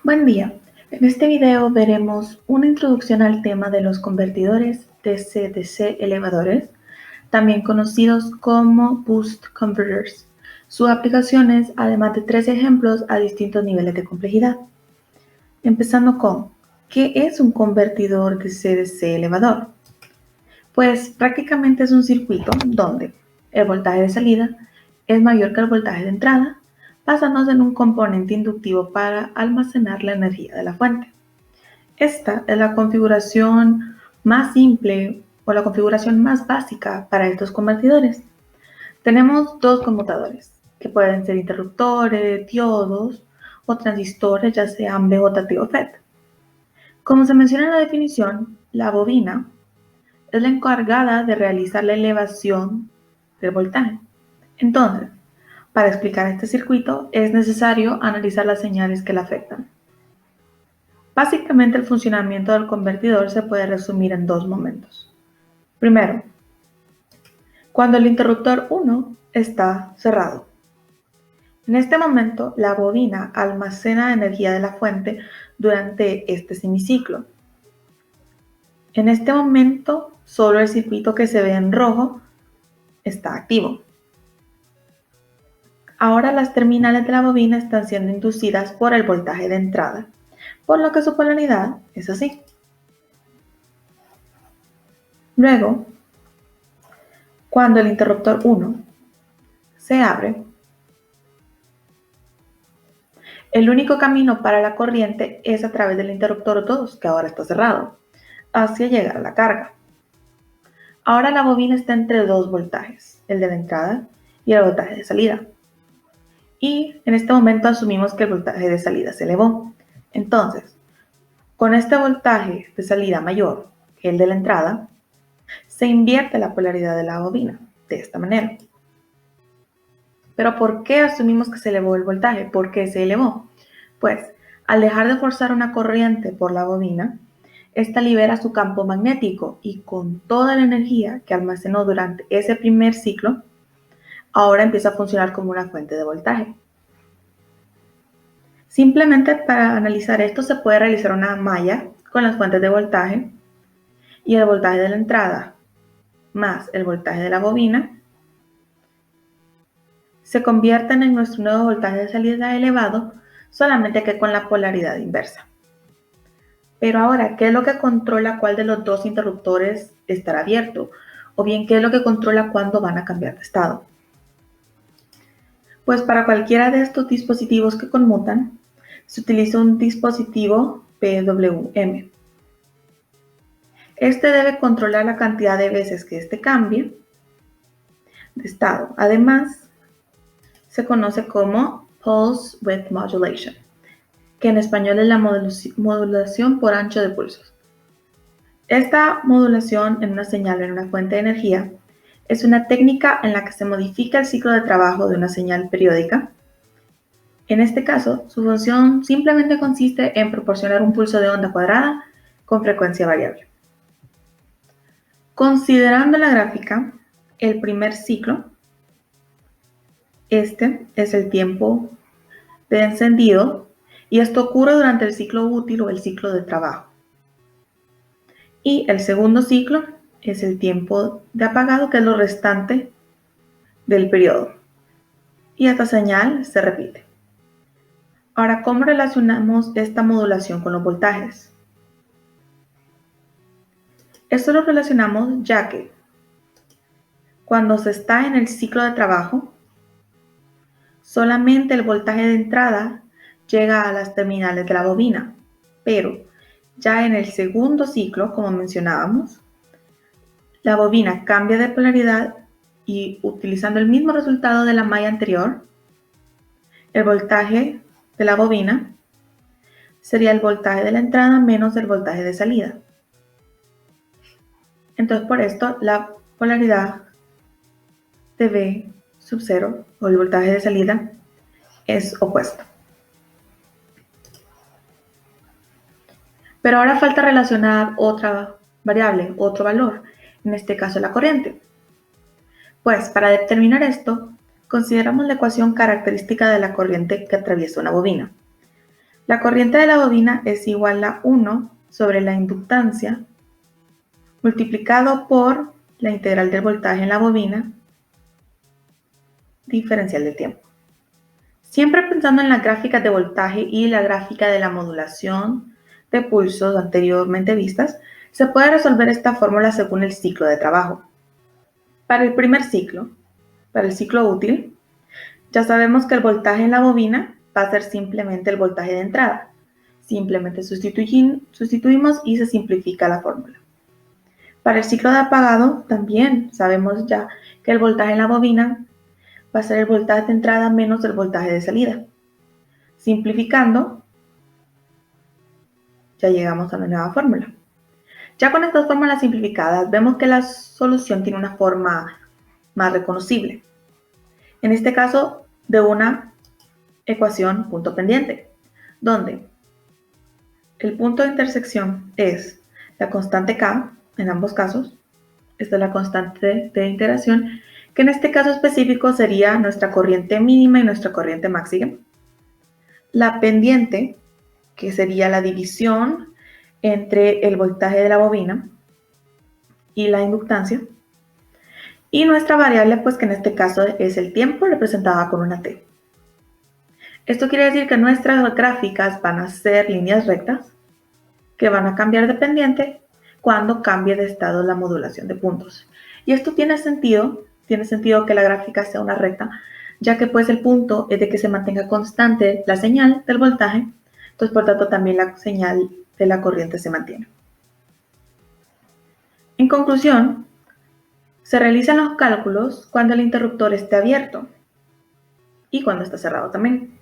Buen día. En este video veremos una introducción al tema de los convertidores DC-DC elevadores, también conocidos como Boost Converters, sus aplicaciones, además de 3 ejemplos a distintos niveles de complejidad. Empezando con, ¿qué es un convertidor DC-DC elevador? Pues prácticamente es un circuito donde el voltaje de salida es mayor que el voltaje de entrada, basándose en un componente inductivo para almacenar la energía de la fuente. Esta es la configuración más simple o la configuración más básica para estos convertidores. Tenemos dos conmutadores, que pueden ser interruptores, diodos o transistores, ya sean BJT o FET. Como se menciona en la definición, la bobina es la encargada de realizar la elevación del voltaje. Entonces, para explicar este circuito es necesario analizar las señales que la afectan. Básicamente el funcionamiento del convertidor se puede resumir en dos momentos. Primero, cuando el interruptor 1 está cerrado. En este momento, la bobina almacena energía de la fuente durante este semiciclo. En este momento, solo el circuito que se ve en rojo está activo. Ahora las terminales de la bobina están siendo inducidas por el voltaje de entrada, por lo que su polaridad es así. Luego, cuando el interruptor 1 se abre, el único camino para la corriente es a través del interruptor 2, que ahora está cerrado, hacia llegar a la carga. Ahora la bobina está entre dos voltajes, el de la entrada y el voltaje de salida. Y en este momento asumimos que el voltaje de salida se elevó. Entonces, con este voltaje de salida mayor que el de la entrada, se invierte la polaridad de la bobina de esta manera. Pero ¿por qué asumimos que se elevó el voltaje? ¿Por qué se elevó? Pues al dejar de forzar una corriente por la bobina, esta libera su campo magnético y con toda la energía que almacenó durante ese primer ciclo, ahora empieza a funcionar como una fuente de voltaje. Simplemente para analizar esto se puede realizar una malla con las fuentes de voltaje y el voltaje de la entrada más el voltaje de la bobina se convierten en nuestro nuevo voltaje de salida elevado, solamente que con la polaridad inversa. Pero ahora, ¿qué es lo que controla cuál de los dos interruptores estará abierto? O bien, ¿qué es lo que controla cuándo van a cambiar de estado? Pues para cualquiera de estos dispositivos que conmutan, se utiliza un dispositivo PWM. Este debe controlar la cantidad de veces que este cambie de estado. Además, se conoce como Pulse Width Modulation, que en español es la modulación por ancho de pulsos. Esta modulación en una señal o en una fuente de energía es una técnica en la que se modifica el ciclo de trabajo de una señal periódica. En este caso, su función simplemente consiste en proporcionar un pulso de onda cuadrada con frecuencia variable. Considerando la gráfica, el primer ciclo, este es el tiempo de encendido y esto ocurre durante el ciclo útil o el ciclo de trabajo. Y el segundo ciclo es el tiempo de apagado, que es lo restante del periodo. Y esta señal se repite. Ahora, ¿cómo relacionamos esta modulación con los voltajes? Esto lo relacionamos ya que cuando se está en el ciclo de trabajo, solamente el voltaje de entrada llega a las terminales de la bobina, pero ya en el segundo ciclo, como mencionábamos, la bobina cambia de polaridad y utilizando el mismo resultado de la malla anterior, el voltaje de la bobina sería el voltaje de la entrada menos el voltaje de salida. Entonces, por esto, la polaridad de V sub 0 o el voltaje de salida es opuesto. Pero ahora falta relacionar otra variable, otro valor, en este caso la corriente. Pues para determinar esto, consideramos la ecuación característica de la corriente que atraviesa una bobina. La corriente de la bobina es igual a 1 sobre la inductancia multiplicado por la integral del voltaje en la bobina diferencial del tiempo. Siempre pensando en las gráficas de voltaje y la gráfica de la modulación de pulsos anteriormente vistas, se puede resolver esta fórmula según el ciclo de trabajo. Para el primer ciclo, para el ciclo útil, ya sabemos que el voltaje en la bobina va a ser simplemente el voltaje de entrada. Simplemente sustituimos y se simplifica la fórmula. Para el ciclo de apagado también sabemos ya que el voltaje en la bobina va a ser el voltaje de entrada menos el voltaje de salida. Simplificando, ya llegamos a la nueva fórmula. Ya con estas fórmulas simplificadas, vemos que la solución tiene una forma más reconocible. En este caso, de una ecuación punto pendiente, donde el punto de intersección es la constante K, en ambos casos. Esta es la constante de integración, que en este caso específico sería nuestra corriente mínima y nuestra corriente máxima. La pendiente, que sería la división entre el voltaje de la bobina y la inductancia. Y nuestra variable, pues que en este caso es el tiempo, representada con una T. Esto quiere decir que nuestras gráficas van a ser líneas rectas que van a cambiar de pendiente cuando cambie de estado la modulación de puntos. Y esto tiene sentido que la gráfica sea una recta, ya que pues el punto es de que se mantenga constante la señal del voltaje, entonces por tanto también la señal de la corriente se mantiene. En conclusión, se realizan los cálculos cuando el interruptor esté abierto y cuando está cerrado también.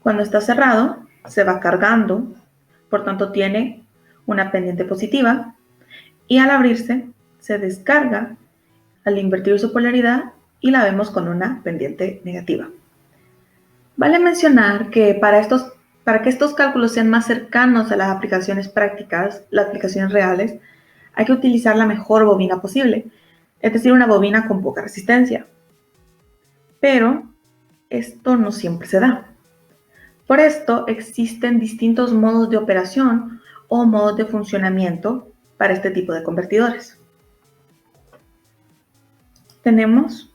Cuando está cerrado, se va cargando, por tanto tiene una pendiente positiva, y al abrirse se descarga al invertir su polaridad y la vemos con una pendiente negativa. Vale mencionar que para que estos cálculos sean más cercanos a las aplicaciones prácticas, las aplicaciones reales, hay que utilizar la mejor bobina posible, es decir, una bobina con poca resistencia. Pero esto no siempre se da. Por esto existen distintos modos de operación o modos de funcionamiento para este tipo de convertidores. Tenemos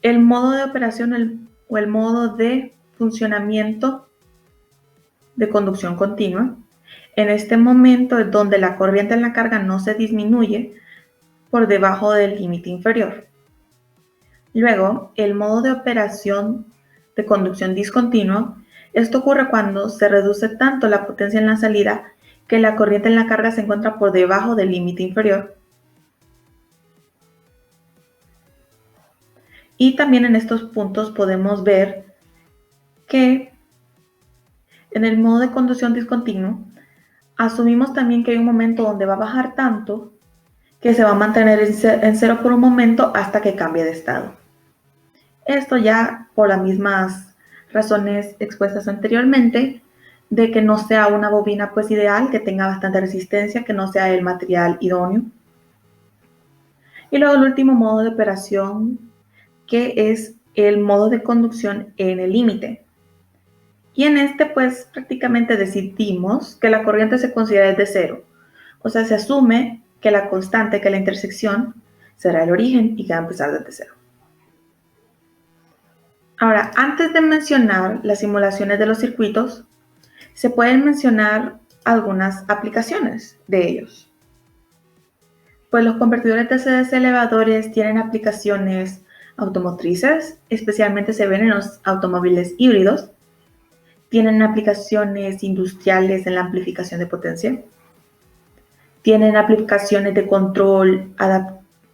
el modo de operación o el modo de funcionamiento de conducción continua. En este momento es donde la corriente en la carga no se disminuye por debajo del límite inferior. Luego, el modo de operación de conducción discontinua. Esto ocurre cuando se reduce tanto la potencia en la salida que la corriente en la carga se encuentra por debajo del límite inferior. Y también en estos puntos podemos ver que en el modo de conducción discontinuo asumimos también que hay un momento donde va a bajar tanto que se va a mantener en cero por un momento hasta que cambie de estado. Esto ya por las mismas razones expuestas anteriormente, de que no sea una bobina pues ideal, que tenga bastante resistencia, que no sea el material idóneo. Y luego el último modo de operación, que es el modo de conducción en el límite. Y en este pues prácticamente decidimos que la corriente se considera desde cero. O sea, se asume que la constante, que la intersección, será el origen y que va a empezar desde cero. Ahora, antes de mencionar las simulaciones de los circuitos, se pueden mencionar algunas aplicaciones de ellos. Pues los convertidores DC-DC elevadores tienen aplicaciones automotrices, especialmente se ven en los automóviles híbridos. Tienen aplicaciones industriales en la amplificación de potencia. Tienen aplicaciones de control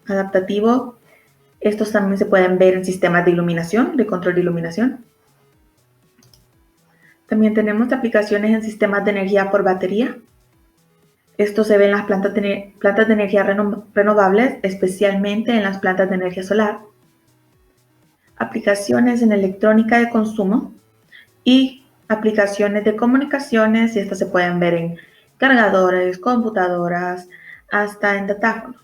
adaptativo. Estos también se pueden ver en sistemas de iluminación, de control de iluminación. También tenemos aplicaciones en sistemas de energía por batería. Esto se ve en las plantas de energía renovables, especialmente en las plantas de energía solar. Aplicaciones en electrónica de consumo y aplicaciones de comunicaciones, y estas se pueden ver en cargadores, computadoras, hasta en datáfonos.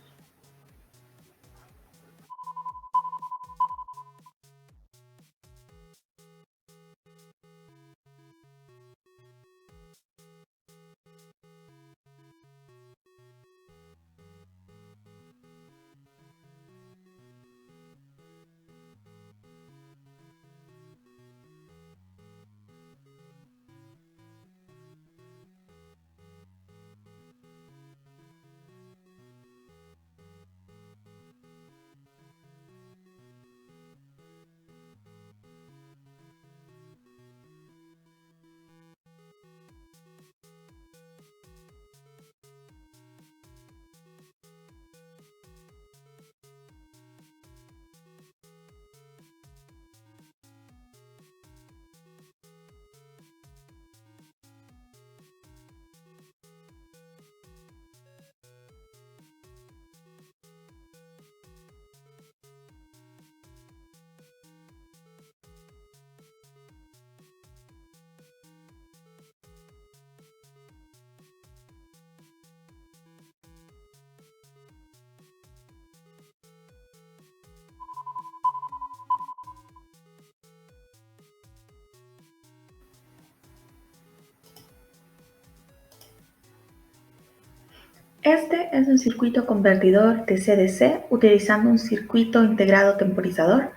Este es un circuito convertidor DC-DC utilizando un circuito integrado temporizador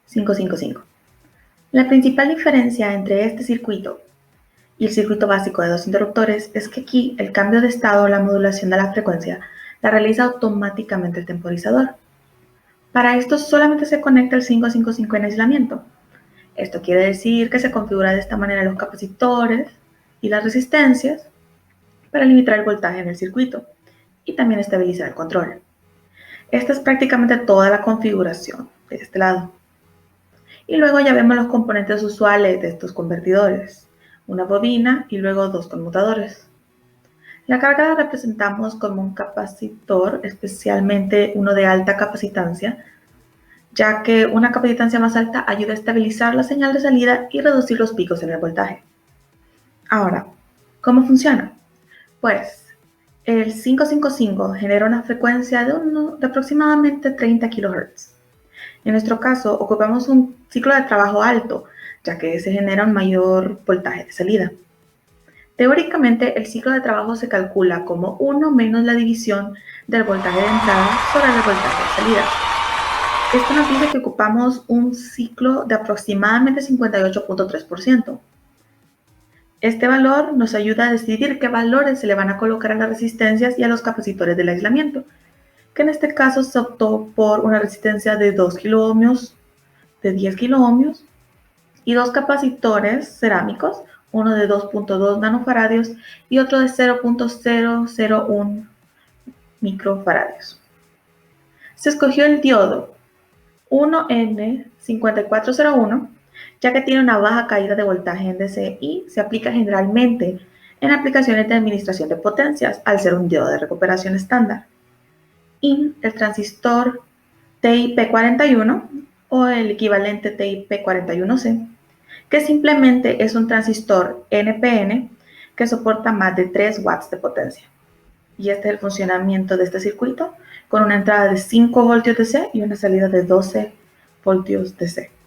555. La principal diferencia entre este circuito y el circuito básico de dos interruptores es que aquí el cambio de estado o la modulación de la frecuencia la realiza automáticamente el temporizador. Para esto solamente se conecta el 555 en aislamiento. Esto quiere decir que se configura de esta manera los capacitores y las resistencias para limitar el voltaje en el circuito y también estabilizar el control. Esta es prácticamente toda la configuración de este lado. Y luego ya vemos los componentes usuales de estos convertidores, una bobina y luego dos conmutadores. La carga la representamos como un capacitor, especialmente uno de alta capacitancia, ya que una capacitancia más alta ayuda a estabilizar la señal de salida y reducir los picos en el voltaje. Ahora, ¿cómo funciona? Pues el 555 genera una frecuencia de aproximadamente 30 kHz. En nuestro caso, ocupamos un ciclo de trabajo alto, ya que se genera un mayor voltaje de salida. Teóricamente, el ciclo de trabajo se calcula como 1 menos la división del voltaje de entrada sobre el voltaje de salida. Esto nos dice que ocupamos un ciclo de aproximadamente 58.3%. Este valor nos ayuda a decidir qué valores se le van a colocar a las resistencias y a los capacitores del aislamiento, que en este caso se optó por una resistencia de 2 kiloohmios, de 10 kiloohmios y dos capacitores cerámicos, uno de 2.2 nanofaradios y otro de 0.001 microfaradios. Se escogió el diodo 1N5401 ya que tiene una baja caída de voltaje en DC y se aplica generalmente en aplicaciones de administración de potencias al ser un diodo de recuperación estándar. Y el transistor TIP41 o el equivalente TIP41C, que simplemente es un transistor NPN que soporta más de 3 watts de potencia. Y este es el funcionamiento de este circuito con una entrada de 5 voltios DC y una salida de 12 voltios DC.